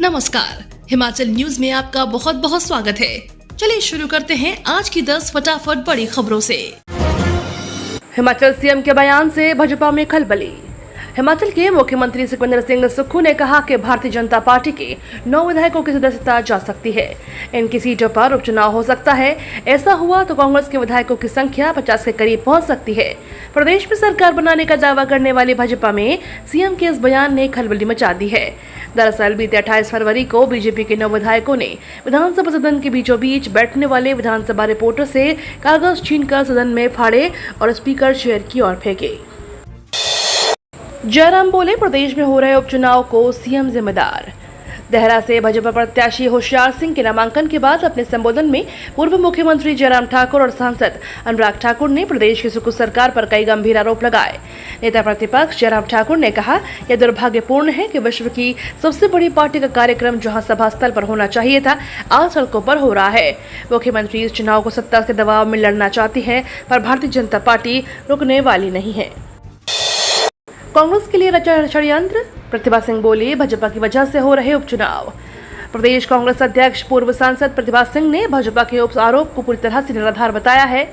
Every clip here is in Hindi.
नमस्कार, हिमाचल न्यूज में आपका बहुत बहुत स्वागत है। चलिए शुरू करते हैं आज की 10 फटाफट बड़ी खबरों से। हिमाचल सीएम के बयान से भाजपा में खलबली। हिमाचल के मुख्यमंत्री सुखविंदर सिंह सुक्खू ने कहा कि भारतीय जनता पार्टी के 9 विधायकों की सदस्यता जा सकती है। इनकी सीटों पर उपचुनाव हो सकता है। ऐसा हुआ तो कांग्रेस के विधायकों की संख्या 50 के करीब पहुंच सकती है। प्रदेश में सरकार बनाने का दावा करने वाली भाजपा में सीएम के इस बयान ने खलबली मचा दी है। दरअसल बीते 28 फरवरी को बीजेपी के 9 विधायकों ने विधानसभा सदन के बीचों बीच बैठने वाले विधानसभा रिपोर्टर से कागज छीनकर सदन में फाड़े और स्पीकर चेयर की ओर फेंके। जयराम बोले, प्रदेश में हो रहे उपचुनाव को सीएम जिम्मेदार। देहरा से भाजपा प्रत्याशी होशियार सिंह के नामांकन के बाद अपने संबोधन में पूर्व मुख्यमंत्री जयराम ठाकुर और सांसद अनुराग ठाकुर ने प्रदेश की सुक्खू सरकार पर कई गंभीर आरोप लगाए। नेता प्रतिपक्ष जयराम ठाकुर ने कहा, यह दुर्भाग्यपूर्ण है कि विश्व की सबसे बड़ी पार्टी का कार्यक्रम जहां सभा स्थल पर होना चाहिए था, आज सड़कों पर हो रहा है। मुख्यमंत्री इस चुनाव को सत्ता के दबाव में लड़ना चाहती है, पर भारतीय जनता पार्टी रुकने वाली नहीं है। कांग्रेस के लिए रचा षड्यंत्र, प्रतिभा सिंह बोली, भाजपा की वजह से हो रहे उपचुनाव। प्रदेश कांग्रेस अध्यक्ष पूर्व सांसद प्रतिभा सिंह ने भाजपा के उप आरोप को पूरी तरह से निराधार बताया है,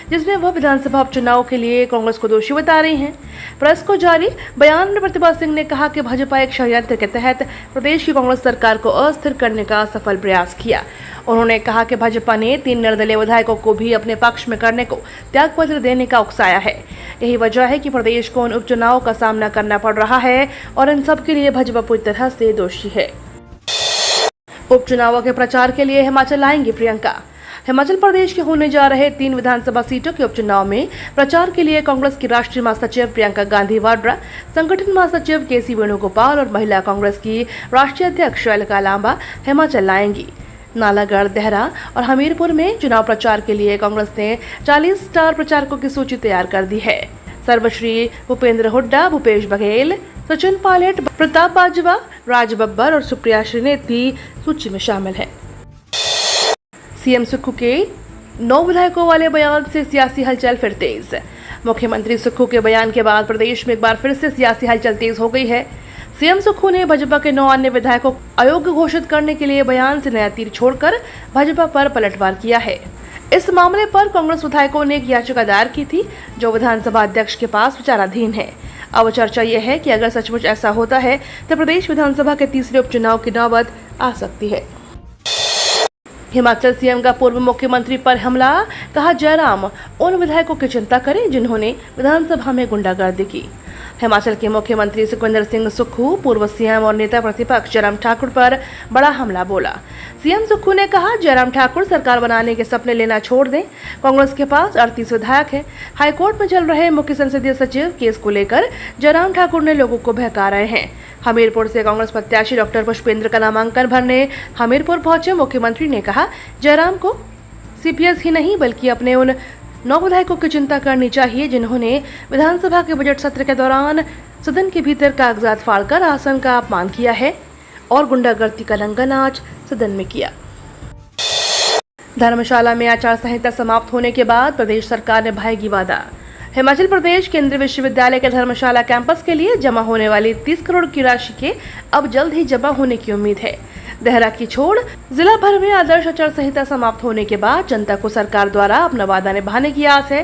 जिसमें वह विधानसभा उपचुनाव के लिए कांग्रेस को दोषी बता रही हैं। प्रेस को जारी बयान में प्रतिभा सिंह ने कहा कि भाजपा एक षड्यंत्र के तहत प्रदेश की कांग्रेस सरकार को अस्थिर करने का सफल प्रयास किया। उन्होंने कहा कि भाजपा ने 3 निर्दलीय विधायकों को भी अपने पक्ष में करने को त्यागपत्र देने का उकसाया है। यही वजह है कि प्रदेश को उन उपचुनाव का सामना करना पड़ रहा है और इन सब के लिए भाजपा पूरी तरह से दोषी है। उपचुनावों के प्रचार के लिए हिमाचल आएंगी प्रियंका। हिमाचल प्रदेश के होने जा रहे 3 विधानसभा सीटों के उपचुनाव में प्रचार के लिए कांग्रेस की राष्ट्रीय महासचिव प्रियंका गांधी वाड्रा, संगठन महासचिव केसी वेणुगोपाल और महिला कांग्रेस की राष्ट्रीय अध्यक्ष अलका लांबा हिमाचल आएंगी। नालागढ़, देहरा और हमीरपुर में चुनाव प्रचार के लिए कांग्रेस ने 40 स्टार प्रचारकों की सूची तैयार कर दी है। सर्वश्री भूपेंद्र हुड्डा, भूपेश बघेल, सचिन पायलट, प्रताप बाजवा, राज बब्बर और सुप्रिया श्रीनेत भी सूची में शामिल हैं। सीएम सुक्खू के 9 विधायकों वाले बयान से सियासी हलचल फिर तेज। मुख्यमंत्री सुक्खू के बयान के बाद प्रदेश में एक बार फिर से सियासी हलचल तेज हो गई है। सीएम सुक्खू ने भाजपा के 9 अन्य विधायकों को अयोग्य घोषित करने के लिए बयान से नया तीर छोड़कर भाजपा पर पलटवार किया है। इस मामले पर कांग्रेस विधायकों ने एक याचिका दायर की थी, जो विधानसभा अध्यक्ष के पास विचाराधीन है। अब चर्चा यह है कि अगर सचमुच ऐसा होता है तो प्रदेश विधानसभा के तीसरे उपचुनाव की नौबत आ सकती है। हिमाचल सीएम का पूर्व मुख्यमंत्री पर हमला, कहा जयराम उन विधायकों की चिंता करें जिन्होंने विधानसभा में गुंडागर्दी की। हिमाचल के मुख्यमंत्री सुखविंदर सिंह सुक्खू पूर्व सीएम और नेता प्रतिपक्ष जयराम ठाकुर पर बड़ा हमला बोला। सीएम सुक्खू ने कहा, जयराम ठाकुर सरकार बनाने के सपने लेना छोड़ दें। कांग्रेस के पास 38 विधायक हैं। हाईकोर्ट में चल रहे मुख्य संसदीय सचिव केस को लेकर जयराम ठाकुर ने लोगों को बहका रहे हैं। हमीरपुर से कांग्रेस प्रत्याशी डॉक्टर पुष्पेंद्र का नामांकन भरने हमीरपुर पहुंचे मुख्यमंत्री ने कहा, जयराम को सीपीएस ही नहीं बल्कि अपने उन 9 विधायकों की चिंता करनी चाहिए जिन्होंने विधानसभा के बजट सत्र के दौरान सदन के भीतर कागजात फाड़कर आसन का अपमान किया है और गुंडागर्दी का रंगन आज सदन में किया। धर्मशाला में आचार संहिता समाप्त होने के बाद प्रदेश सरकार निभाएगी वादा। हिमाचल प्रदेश केंद्रीय विश्वविद्यालय के धर्मशाला कैंपस के लिए जमा होने वाली 30 करोड़ की राशि के अब जल्द ही जमा होने की उम्मीद है। देहरा की छोड़ जिला भर में आदर्श आचार संहिता समाप्त होने के बाद जनता को सरकार द्वारा अपना वादा निभाने की आस है।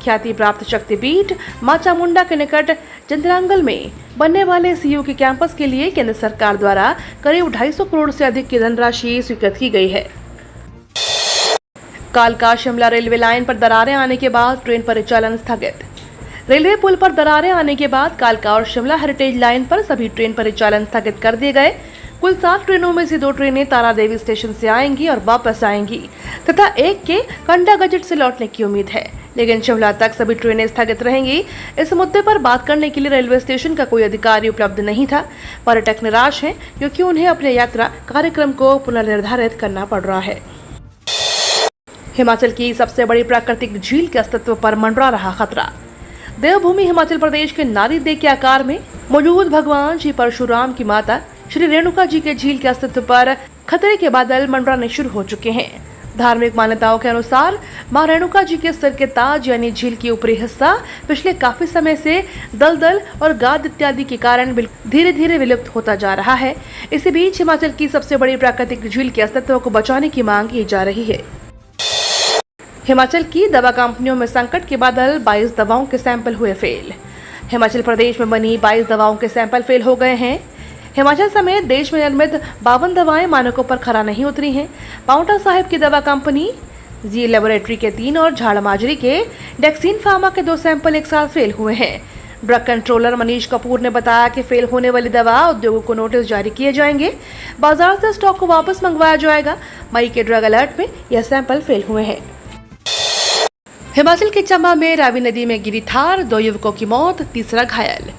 ख्याति प्राप्त शक्तिपीठ मां चामुंडा के निकट जंतरांगल में बनने वाले सीयू के कैंपस के लिए केंद्र सरकार द्वारा करीब 250 करोड़ से अधिक की धनराशि स्वीकृत की गई है। कालका शिमला रेलवे लाइन पर दरारें आने के बाद ट्रेन परिचालन स्थगित। रेलवे पुल पर दरारें आने के बाद कालका और शिमला हेरिटेज लाइन पर सभी ट्रेन परिचालन स्थगित कर दिए गए। कुल 7 ट्रेनों में से 2 ट्रेनें तारा देवी स्टेशन से आएंगी और वापस आएंगी तथा एक के कंडा गजेट से लौटने की उम्मीद है, लेकिन शिमला तक सभी ट्रेनें स्थगित रहेंगी। इस मुद्दे पर बात करने के लिए रेलवे स्टेशन का कोई अधिकारी उपलब्ध नहीं था। पर्यटक निराश हैं क्योंकि उन्हें अपने यात्रा कार्यक्रम को पुनर्निर्धारित करना पड़ रहा है। हिमाचल की सबसे बड़ी प्राकृतिक झील के अस्तित्व पर मंडरा रहा खतरा। देवभूमि हिमाचल प्रदेश के नारी देह के आकार में मौजूद भगवान श्री परशुराम की माता श्री रेणुका जी के झील के अस्तित्व पर खतरे के बादल मंडराने शुरू हो चुके हैं। धार्मिक मान्यताओं के अनुसार मां रेणुका जी के सिर के ताज यानी झील की ऊपरी हिस्सा पिछले काफी समय से दलदल और गाद इत्यादि के कारण धीरे धीरे विलुप्त होता जा रहा है। इसी बीच हिमाचल की सबसे बड़ी प्राकृतिक झील के अस्तित्व को बचाने की मांग की जा रही है। हिमाचल की दवा कंपनियों में संकट के बादल, 22 दवाओं के सैंपल हुए फेल। हिमाचल प्रदेश में बनी 22 दवाओं के सैंपल फेल हो गए हैं। हिमाचल समेत देश में निर्मित 52 दवाएं मानकों पर खरा नहीं उतरी हैं। पांवटा साहिब की दवा कंपनी जी लेबोरेटरी के 3 और झाड़माजरी के डेक्सिन फार्मा के 2 सैंपल एक साथ फेल हुए हैं। ड्रग कंट्रोलर मनीष कपूर ने बताया कि फेल होने वाली दवा उद्योगों को नोटिस जारी किए जाएंगे। बाजार से स्टॉक को वापस मंगवाया जाएगा। मई के ड्रग अलर्ट में यह सैंपल फेल हुए हैं। हिमाचल के चंबा में रावी नदी में गिरी थार, 2 युवकों की मौत, तीसरा घायल।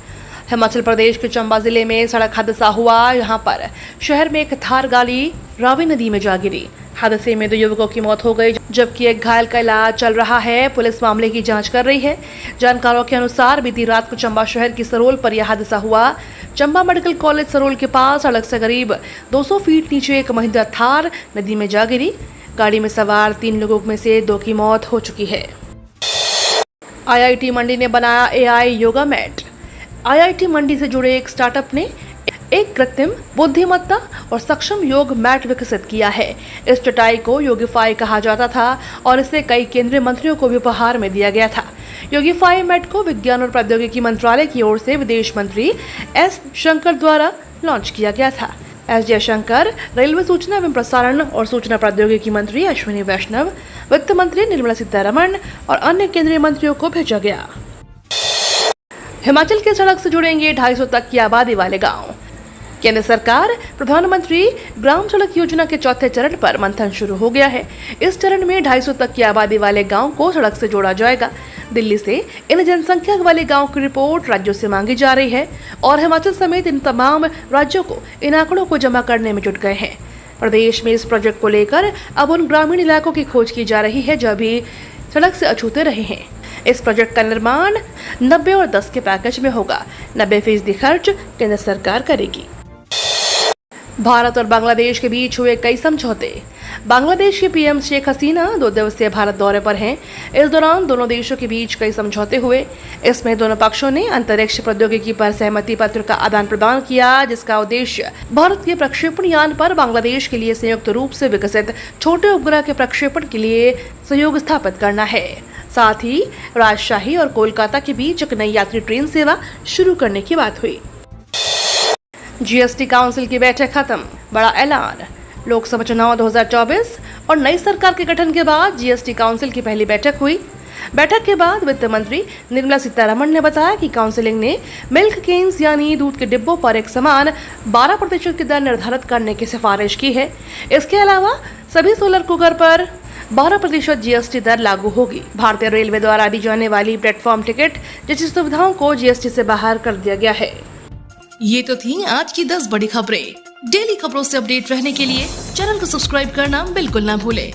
हिमाचल प्रदेश के चंबा जिले में सड़क हादसा हुआ। यहां पर शहर में एक थार गाड़ी रावी नदी में जा गिरी। हादसे में 2 युवकों की मौत हो गई, जबकि एक घायल का इलाज चल रहा है। पुलिस मामले की जांच कर रही है। जानकारों के अनुसार बीती रात को चंबा शहर की सरोल पर यह हादसा हुआ। चंबा मेडिकल कॉलेज सरोल के पास सड़क से करीब 200 फीट नीचे एक महिंद्रा थार नदी में जा गिरी। गाड़ी में सवार 3 लोगों में से 2 की मौत हो चुकी है। IIT मंडी ने बनाया AI योगा मैट। IIT मंडी से जुड़े एक स्टार्टअप ने एक कृत्रिम बुद्धिमत्ता और सक्षम योग मैट विकसित किया है। इस चटाई को योगीफाई कहा जाता था और इसे कई केंद्रीय मंत्रियों को भी उपहार में दिया गया था। योगीफाई मैट को विज्ञान और प्रौद्योगिकी मंत्रालय की ओर से विदेश मंत्री S शंकर द्वारा लॉन्च किया गया था। S जयशंकर, रेलवे सूचना एवं प्रसारण और सूचना प्रौद्योगिकी मंत्री अश्विनी वैष्णव, वित्त मंत्री निर्मला सीतारमण और अन्य केंद्रीय मंत्रियों को भेजा गया। हिमाचल की सड़क से जुड़ेंगे 250 तक की आबादी वाले गांव। केंद्र सरकार प्रधानमंत्री ग्राम सड़क योजना के 4थे चरण पर मंथन शुरू हो गया है। इस चरण में 250 तक की आबादी वाले गांव को सड़क से जोड़ा जाएगा। दिल्ली से इन जनसंख्या वाले गांव की रिपोर्ट राज्यों से मांगी जा रही है और हिमाचल समेत इन तमाम राज्यों को इन आंकड़ों को जमा करने में जुट गए हैं। प्रदेश में इस प्रोजेक्ट को लेकर अब उन ग्रामीण इलाकों की खोज की जा रही है जो अभी सड़क से अछूते रहे हैं। इस प्रोजेक्ट का निर्माण 90 और 10 के पैकेज में होगा। 90% खर्च केंद्र सरकार करेगी। भारत और बांग्लादेश के बीच हुए कई समझौते। बांग्लादेश की PM शेख हसीना 2 दिवसीय भारत दौरे पर हैं। इस दौरान दोनों देशों के बीच कई समझौते हुए। इसमें दोनों पक्षों ने अंतरिक्ष प्रौद्योगिकी पर सहमति पत्र का आदान प्रदान किया, जिसका उद्देश्य भारत के प्रक्षेपण यान पर बांग्लादेश के लिए संयुक्त रूप से विकसित छोटे उपग्रह के प्रक्षेपण के लिए सहयोग स्थापित करना है। साथ ही राजशाही और कोलकाता के बीच एक नई यात्री ट्रेन सेवा शुरू करने की बात हुई। GST काउंसिल की बैठक खत्म, बड़ा ऐलान। लोकसभा चुनाव 2024 और नई सरकार के गठन के बाद GST काउंसिल की पहली बैठक हुई। बैठक के बाद वित्त मंत्री निर्मला सीतारमण ने बताया कि काउंसिलिंग ने मिल्क केन्स यानी दूध के डिब्बों पर एक समान 12% की दर निर्धारित करने की सिफारिश की है। इसके अलावा सभी सोलर कुकर पर 12% GST दर लागू होगी। भारतीय रेलवे द्वारा दी जाने वाली प्लेटफॉर्म टिकट जैसी सुविधाओं को GST से बाहर कर दिया गया है। ये तो थी आज की 10 बड़ी खबरें। डेली खबरों से अपडेट रहने के लिए चैनल को सब्सक्राइब करना बिल्कुल ना भूलें।